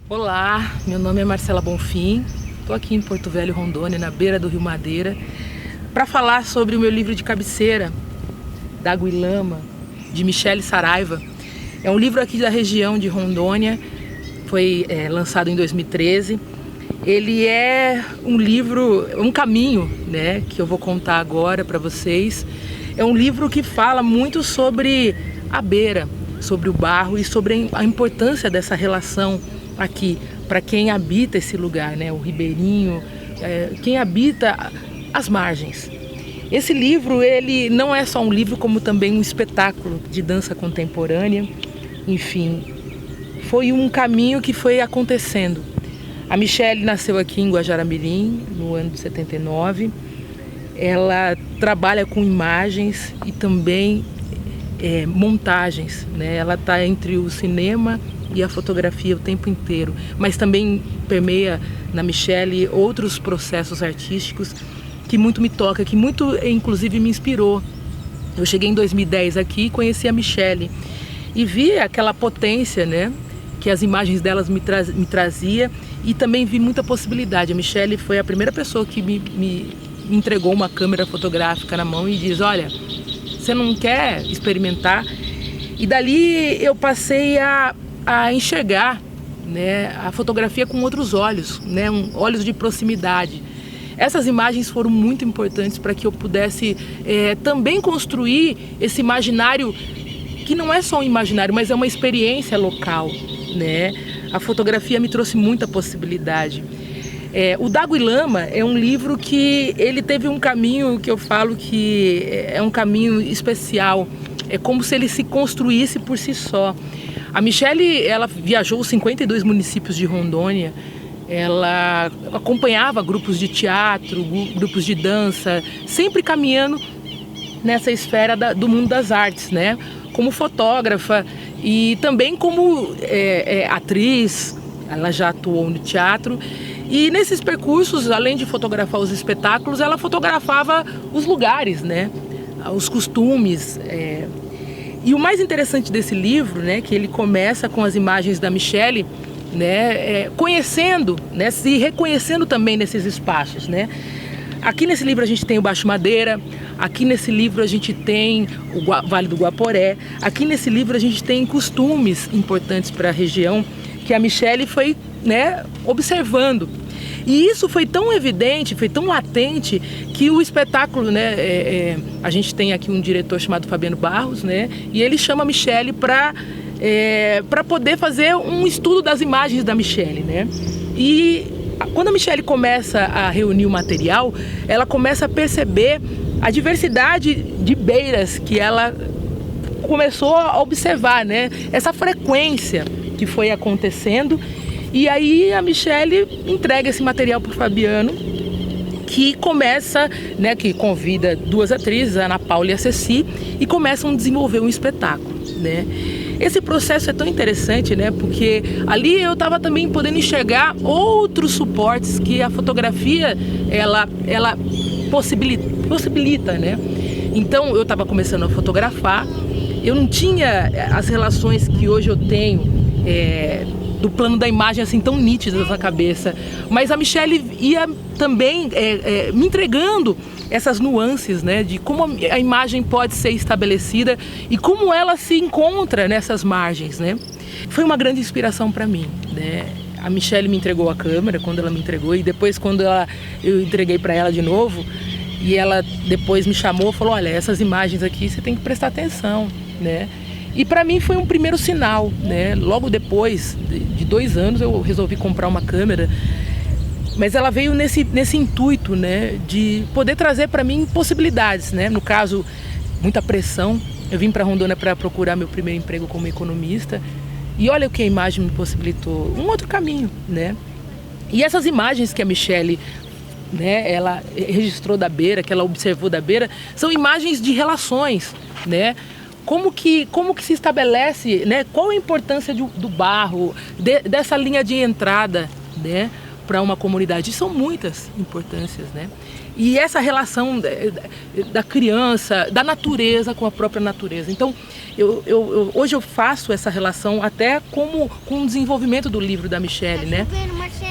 Olá, meu nome é Marcela Bonfim, estou aqui em Porto Velho, Rondônia, na beira do Rio Madeira, para falar sobre o meu livro de cabeceira, D'Água e Lama, de Michele Saraiva. É um livro aqui da região de Rondônia, foi lançado em 2013. Ele é um livro, um caminho, né, que eu vou contar agora para vocês. É um livro que fala muito sobre a beira, sobre o barro e sobre a importância dessa relação aqui, para quem habita esse lugar, né? O ribeirinho, quem habita as margens. Esse livro, ele não é só um livro, como também um espetáculo de dança contemporânea. Enfim, foi um caminho que foi acontecendo. A Michele nasceu aqui em Guajará-Mirim, no ano de 79. Ela trabalha com imagens e também montagens, né? Ela está entre o cinema e a fotografia o tempo inteiro, mas também permeia na Michele outros processos artísticos que muito me toca, que muito inclusive me inspirou. Eu cheguei em 2010 aqui e conheci a Michele e vi aquela potência, né, que as imagens delas me trazia, e também vi muita possibilidade. A Michele foi a primeira pessoa que me entregou uma câmera fotográfica na mão e diz: olha, você não quer experimentar? E dali eu passei a enxergar, né, a fotografia com outros olhos, né, olhos de proximidade. Essas imagens foram muito importantes para que eu pudesse também construir esse imaginário, que não é só um imaginário, mas é uma experiência local, né? A fotografia me trouxe muita possibilidade. O D'Água e Lama é um livro que ele teve um caminho que eu falo que é um caminho especial. É como se ele se construísse por si só. A Michele, ela viajou os 52 municípios de Rondônia, ela acompanhava grupos de teatro, grupos de dança, sempre caminhando nessa esfera do mundo das artes, né? Como fotógrafa e também como atriz, ela já atuou no teatro. E nesses percursos, além de fotografar os espetáculos, ela fotografava os lugares, né? Os costumes. E o mais interessante desse livro, né, que ele começa com as imagens da Michele, né, conhecendo, né, se reconhecendo também nesses espaços, né? Aqui nesse livro a gente tem o Baixo Madeira, aqui nesse livro a gente tem o Vale do Guaporé, aqui nesse livro a gente tem costumes importantes para a região que a Michele foi, né, observando. E isso foi tão evidente, foi tão latente, que o espetáculo, né, a gente tem aqui um diretor chamado Fabiano Barros, né, e ele chama a Michele para poder fazer um estudo das imagens da Michele, né? E quando a Michele começa a reunir o material, ela começa a perceber a diversidade de beiras que ela começou a observar, né? Essa frequência que foi acontecendo. E aí a Michele entrega esse material para o Fabiano, que começa, né, que convida duas atrizes, a Ana Paula e a Ceci, e começam a desenvolver um espetáculo, né? Esse processo é tão interessante, né, porque ali eu estava também podendo enxergar outros suportes que a fotografia ela possibilita, né? Então eu estava começando a fotografar, eu não tinha as relações que hoje eu tenho do plano da imagem assim tão nítidas na cabeça, mas a Michele ia também me entregando essas nuances, né, de como a imagem pode ser estabelecida e como ela se encontra nessas margens, né? Foi uma grande inspiração para mim, né? A Michele me entregou a câmera quando ela me entregou, e depois quando eu entreguei para ela de novo, e ela depois me chamou e falou: olha, essas imagens aqui você tem que prestar atenção, né? E para mim foi um primeiro sinal, né? Logo depois de 2 anos eu resolvi comprar uma câmera, mas ela veio nesse intuito, né, de poder trazer para mim possibilidades, né? No caso, muita pressão. Eu vim para Rondônia para procurar meu primeiro emprego como economista, e olha o que a imagem me possibilitou, um outro caminho, né? E essas imagens que a Michele, né, ela registrou da beira, que ela observou da beira, são imagens de relações, né? Como que se estabelece, né? Qual a importância do barro, dessa linha de entrada, né? para uma comunidade. E são muitas importâncias, né? E essa relação da criança, da natureza com a própria natureza. Então, hoje eu faço essa relação até com o desenvolvimento do livro da Michelle, né?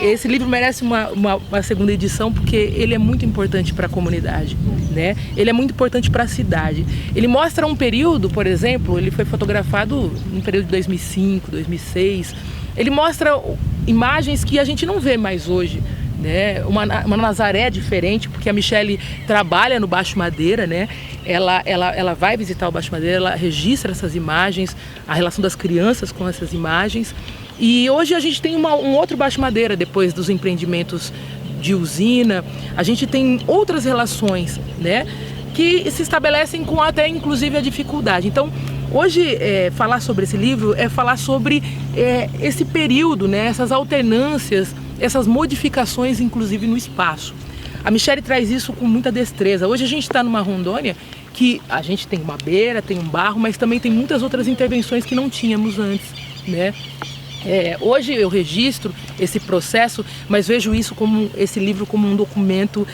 Esse livro merece uma segunda edição porque ele é muito importante para a comunidade, né? Ele é muito importante para a cidade. Ele mostra um período, por exemplo, ele foi fotografado no período de 2005, 2006. Ele mostra imagens que a gente não vê mais hoje, né? Uma Nazaré diferente, porque a Michelle trabalha no Baixo Madeira, né? Ela vai visitar o Baixo Madeira, ela registra essas imagens, a relação das crianças com essas imagens. E hoje a gente tem um outro Baixo Madeira, depois dos empreendimentos de usina. A gente tem outras relações, né, que se estabelecem com até inclusive a dificuldade. Então, hoje, falar sobre esse livro é falar sobre esse período, né, essas alternâncias, essas modificações, inclusive no espaço. A Michelle traz isso com muita destreza. Hoje a gente está numa Rondônia que a gente tem uma beira, tem um barro, mas também tem muitas outras intervenções que não tínhamos antes, né? Hoje eu registro esse processo, mas vejo esse livro como um documento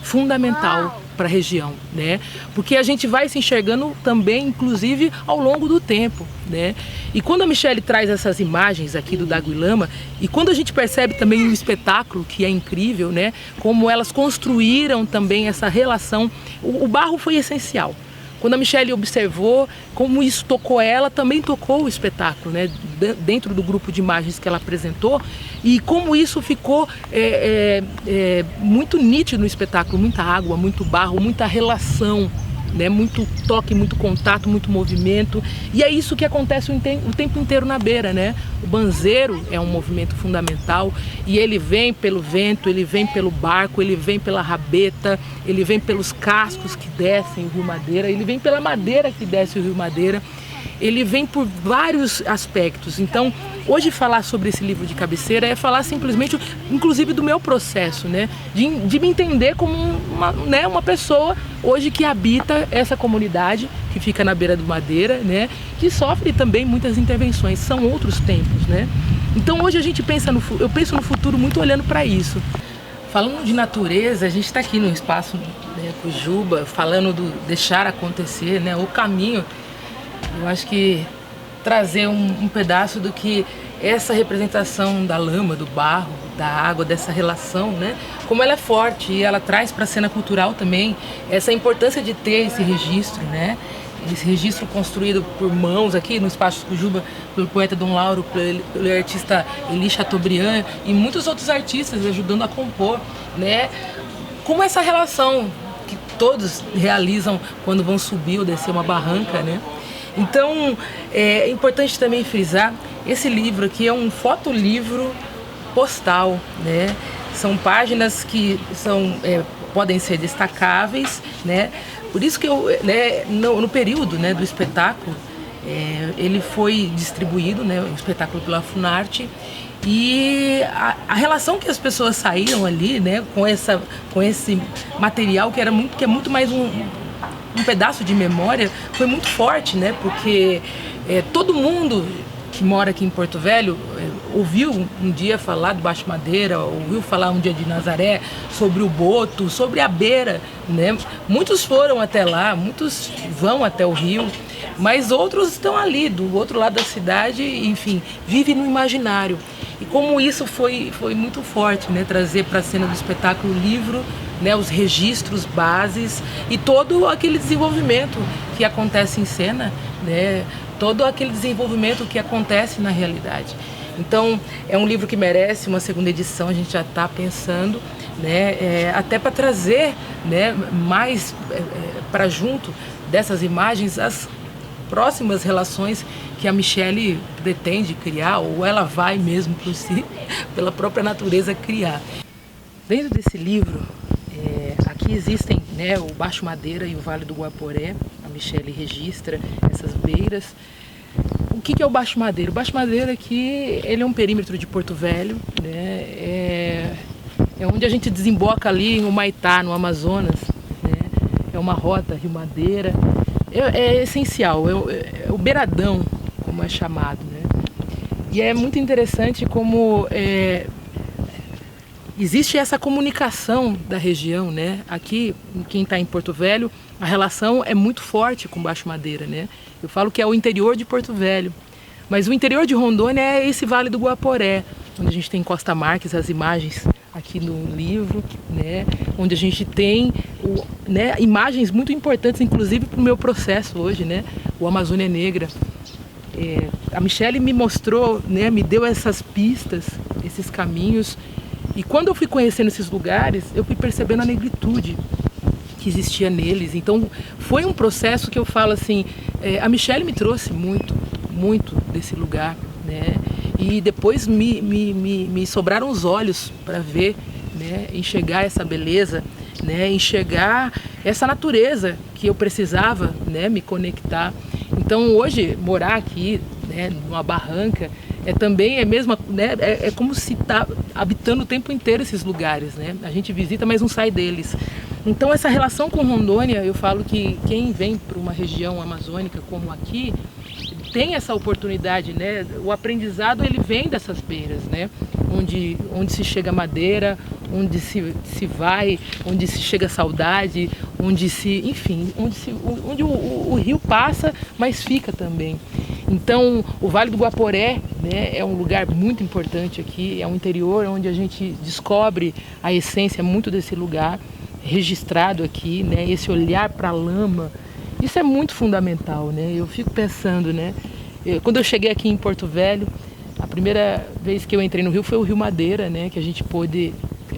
fundamental para a região, né? Porque a gente vai se enxergando também, inclusive, ao longo do tempo, né? E quando a Michelle traz essas imagens aqui do Daguilama, e quando a gente percebe também no espetáculo, que é incrível, né? Como elas construíram também essa relação, o barro foi essencial. Quando a Michelle observou como isso tocou ela, também tocou o espetáculo, né? Dentro do grupo de imagens que ela apresentou, e como isso ficou muito nítido no espetáculo, muita água, muito barro, muita relação, né? Muito toque, muito contato, muito movimento. E é isso que acontece o tempo inteiro na beira, né? O banzeiro é um movimento fundamental e ele vem pelo vento, ele vem pelo barco, ele vem pela rabeta, ele vem pelos cascos que descem o Rio Madeira, ele vem pela madeira que desce o Rio Madeira. Ele vem por vários aspectos. Então, hoje falar sobre esse livro de cabeceira é falar simplesmente, inclusive, do meu processo, né? De me entender como uma pessoa hoje que habita essa comunidade que fica na beira do Madeira, né? Que sofre também muitas intervenções. São outros tempos, né? Então, hoje a gente eu penso no futuro muito olhando para isso. Falando de natureza, a gente está aqui no espaço, né, Cujuba, falando do deixar acontecer, né? O caminho. Eu acho que trazer um pedaço do que essa representação da lama, do barro, da água, dessa relação, né? Como ela é forte e ela traz para a cena cultural também essa importância de ter esse registro, né? Esse registro construído por mãos aqui no Espaço Cujuba, pelo poeta Dom Lauro, pelo artista Elie Chateaubriand e muitos outros artistas ajudando a compor, né? Como essa relação que todos realizam quando vão subir ou descer uma barranca, né? Então, é importante também frisar, esse livro aqui é um fotolivro postal, né? São páginas que podem ser destacáveis, né? Por isso que no período, né, do espetáculo, ele foi distribuído, né, o espetáculo pela Funarte, e a relação que as pessoas saíram ali, né, com esse material que é muito mais um pedaço de memória, foi muito forte, né? Porque todo mundo que mora aqui em Porto Velho ouviu um dia falar do Baixo Madeira, ouviu falar um dia de Nazaré, sobre o Boto, sobre a beira, né? Muitos foram até lá, muitos vão até o rio, mas outros estão ali, do outro lado da cidade, enfim, vivem no imaginário. E como isso foi muito forte, né? Trazer para a cena do espetáculo o livro, né, os registros, bases e todo aquele desenvolvimento que acontece em cena, né, todo aquele desenvolvimento que acontece na realidade. Então, é um livro que merece uma segunda edição, a gente já está pensando, né, até para trazer, né, mais para junto dessas imagens as próximas relações que a Michelle pretende criar, ou ela vai mesmo por si, pela própria natureza criar. Dentro desse livro, aqui existem, né, o Baixo Madeira e o Vale do Guaporé. A Michelle registra essas beiras. O que é o Baixo Madeira? O Baixo Madeira aqui, ele é um perímetro de Porto Velho, né? É onde a gente desemboca ali no Humaitá, no Amazonas, né? É uma rota, Rio Madeira. É essencial, é o beiradão, como é chamado, né? E é muito interessante como existe essa comunicação da região, né? Aqui, quem está em Porto Velho, a relação é muito forte com Baixo Madeira, né? Eu falo que é o interior de Porto Velho, mas o interior de Rondônia é esse Vale do Guaporé, onde a gente tem Costa Marques, as imagens aqui no livro, né? Onde a gente tem né, imagens muito importantes, inclusive para o meu processo hoje, né? O Amazônia Negra. A Michele me mostrou, né, me deu essas pistas, esses caminhos, e quando eu fui conhecendo esses lugares, eu fui percebendo a negritude que existia neles. Então foi um processo que eu falo assim, a Michele me trouxe muito desse lugar, né? E depois me sobraram os olhos para ver, né, enxergar essa beleza, né, enxergar essa natureza que eu precisava, né, me conectar. Então hoje morar aqui, né, numa barranca, também mesmo, né, é como se tá habitando o tempo inteiro esses lugares, né? A gente visita, mas não sai deles. Então essa relação com Rondônia, eu falo que quem vem para uma região amazônica como aqui, tem essa oportunidade, né? O aprendizado ele vem dessas beiras, né? Onde se chega madeira, onde se vai, onde se chega saudade, enfim, onde o rio passa, mas fica também. Então, o Vale do Guaporé, né, é um lugar muito importante aqui, é um interior onde a gente descobre a essência muito desse lugar, registrado aqui, né? Esse olhar para a lama. Isso é muito fundamental, né? Eu fico pensando, né? Quando eu cheguei aqui em Porto Velho, a primeira vez que eu entrei no rio foi o Rio Madeira, né? Que a gente pôde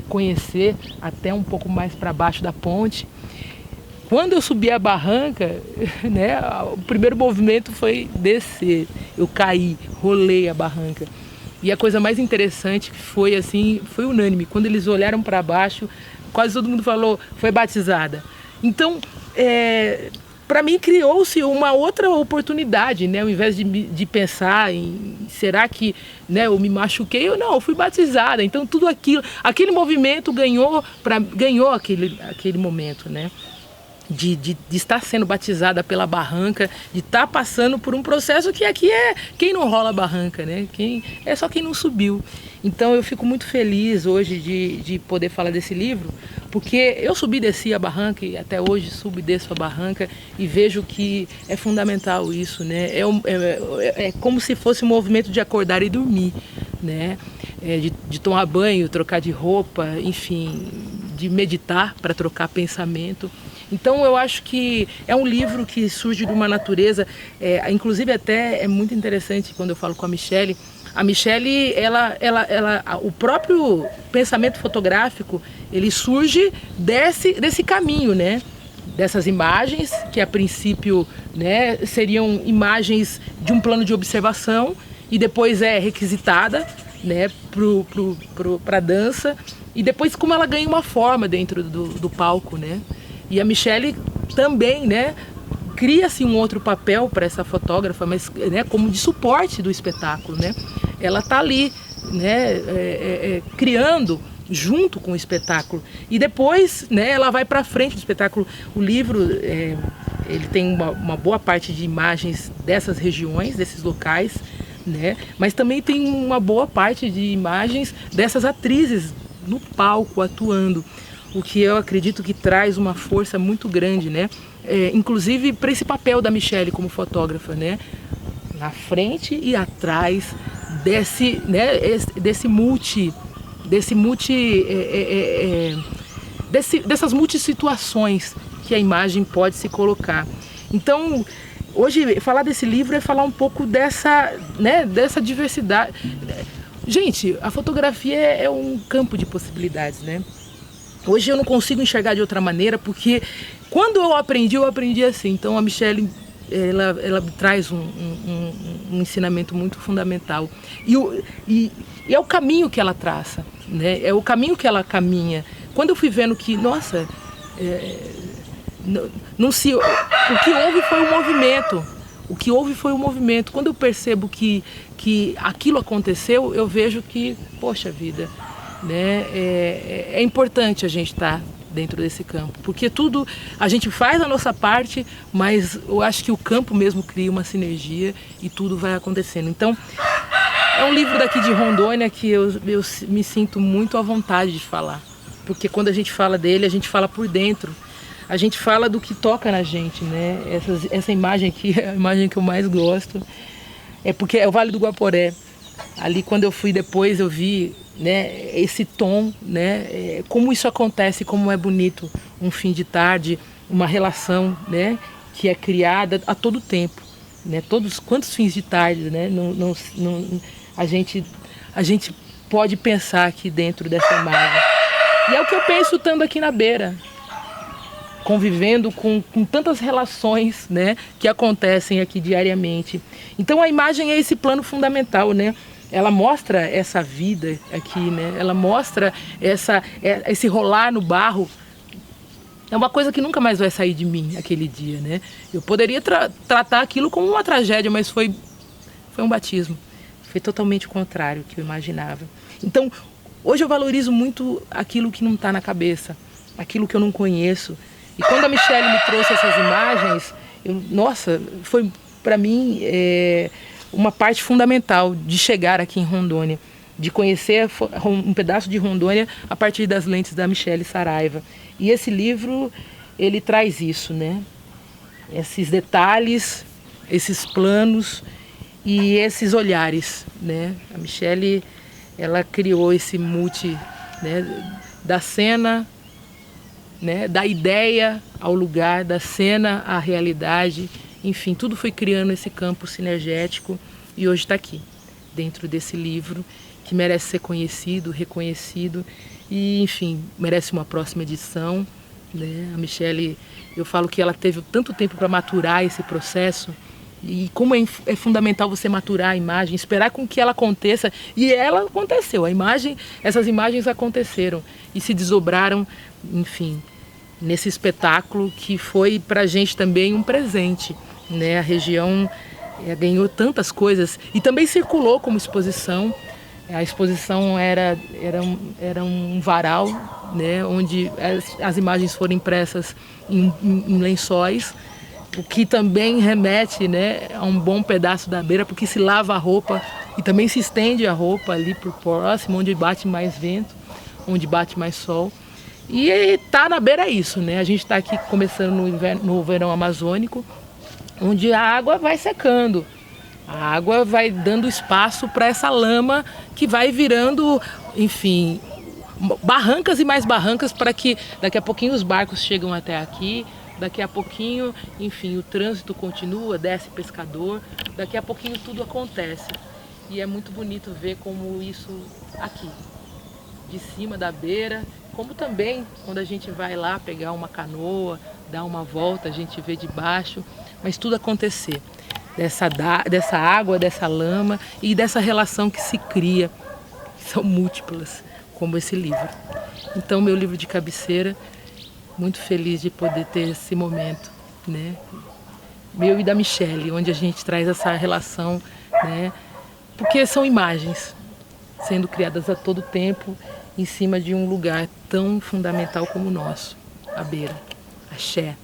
conhecer até um pouco mais para baixo da ponte. Quando eu subi a barranca, né? O primeiro movimento foi descer. Eu caí, rolei a barranca. E a coisa mais interessante foi assim, foi unânime. Quando eles olharam para baixo, quase todo mundo falou, foi batizada. Então, para mim criou-se uma outra oportunidade, né? Ao invés de pensar em será que, né, eu me machuquei ou não, eu fui batizada. Então tudo aquele movimento ganhou aquele momento, né? De estar sendo batizada pela barranca, de estar passando por um processo que aqui é quem não rola a barranca, né? É só quem não subiu. Então eu fico muito feliz hoje de poder falar desse livro, porque eu subi e desci a barranca e até hoje subo e desço a barranca e vejo que é fundamental isso, né? É como se fosse um movimento de acordar e dormir, né? De tomar banho, trocar de roupa, enfim, de meditar para trocar pensamento. Então eu acho que é um livro que surge de uma natureza, inclusive até é muito interessante quando eu falo com a Michele, o próprio pensamento fotográfico, ele surge desse caminho, né? Dessas imagens, que a princípio, né, seriam imagens de um plano de observação e depois é requisitada, né, para a dança, e depois como ela ganha uma forma dentro do palco, né? E a Michele também, né, cria-se um outro papel para essa fotógrafa, mas, né, como de suporte do espetáculo, né? Ela está ali, né, criando junto com o espetáculo. E depois, né, ela vai para frente do espetáculo. O livro, ele tem uma boa parte de imagens dessas regiões, desses locais, né? Mas também tem uma boa parte de imagens dessas atrizes no palco atuando. O que eu acredito que traz uma força muito grande, né? Inclusive para esse papel da Michele como fotógrafa, né? Na frente e atrás dessas multissituações que a imagem pode se colocar. Então, hoje, falar desse livro é falar um pouco dessa diversidade. Gente, a fotografia é um campo de possibilidades, né? Hoje eu não consigo enxergar de outra maneira, porque quando eu aprendi assim. Então a Michele, ela traz um ensinamento muito fundamental. E é o caminho que ela traça, né? É o caminho que ela caminha. Quando eu fui vendo que, nossa, o que houve foi o movimento. O que houve foi o movimento. Quando eu percebo que aquilo aconteceu, eu vejo que, poxa vida, né? É importante a gente estar dentro desse campo, porque tudo a gente faz a nossa parte, mas eu acho que o campo mesmo cria uma sinergia e tudo vai acontecendo. Então, É um livro daqui de Rondônia que eu me sinto muito à vontade de falar. Porque quando a gente fala dele, a gente fala por dentro. A gente fala do que toca na gente, né? Essa imagem aqui é a imagem que eu mais gosto. É porque é o Vale do Guaporé. Ali quando eu fui depois, eu vi, né, esse tom, né? Como isso acontece, como é bonito um fim de tarde, uma relação, né, que é criada a todo tempo. Né? Quantos fins de tarde, né? A gente pode pensar aqui dentro dessa imagem. E é o que eu penso estando aqui na beira, convivendo com tantas relações, né, que acontecem aqui diariamente. Então a imagem é esse plano fundamental, né? Ela mostra essa vida aqui, né? Ela mostra esse rolar no barro. É uma coisa que nunca mais vai sair de mim aquele dia, né? Eu poderia tratar aquilo como uma tragédia, mas foi um batismo. Foi totalmente o contrário do que eu imaginava. Então, hoje eu valorizo muito aquilo que não está na cabeça, aquilo que eu não conheço. E quando a Michele me trouxe essas imagens, nossa, foi para mim uma parte fundamental de chegar aqui em Rondônia, de conhecer um pedaço de Rondônia a partir das lentes da Michele Saraiva. E esse livro, ele traz isso, né? Esses detalhes, esses planos e esses olhares, né? A Michele, ela criou esse né, da cena, né, da ideia ao lugar, da cena à realidade. Enfim, tudo foi criando esse campo sinergético e hoje está aqui, dentro desse livro, que merece ser conhecido, reconhecido e, enfim, merece uma próxima edição, né? A Michele, eu falo que ela teve tanto tempo para maturar esse processo e como é fundamental você maturar a imagem, esperar com que ela aconteça, e ela aconteceu, essas imagens aconteceram e se desdobraram, enfim, nesse espetáculo que foi para a gente também um presente, né? A região ganhou tantas coisas e também circulou como exposição. A exposição era um varal, né, onde as imagens foram impressas em lençóis, o que também remete, né, a um bom pedaço da beira, porque se lava a roupa e também se estende a roupa ali por próximo, onde bate mais vento, onde bate mais sol. E tá na beira isso, né? A gente está aqui começando no verão amazônico, onde a água vai secando. A água vai dando espaço para essa lama que vai virando, enfim, barrancas e mais barrancas, para que daqui a pouquinho os barcos chegam até aqui, daqui a pouquinho, enfim, o trânsito continua, desce pescador, daqui a pouquinho tudo acontece. E é muito bonito ver como isso aqui, de cima da beira, como também quando a gente vai lá pegar uma canoa, dar uma volta, a gente vê de baixo, mas tudo acontecer. Dessa água, dessa lama e dessa relação que se cria, que são múltiplas, como esse livro. Então, meu livro de cabeceira, muito feliz de poder ter esse momento, né? Meu e da Michele, onde a gente traz essa relação, né? Porque são imagens sendo criadas a todo tempo em cima de um lugar tão fundamental como o nosso, a beira, axé.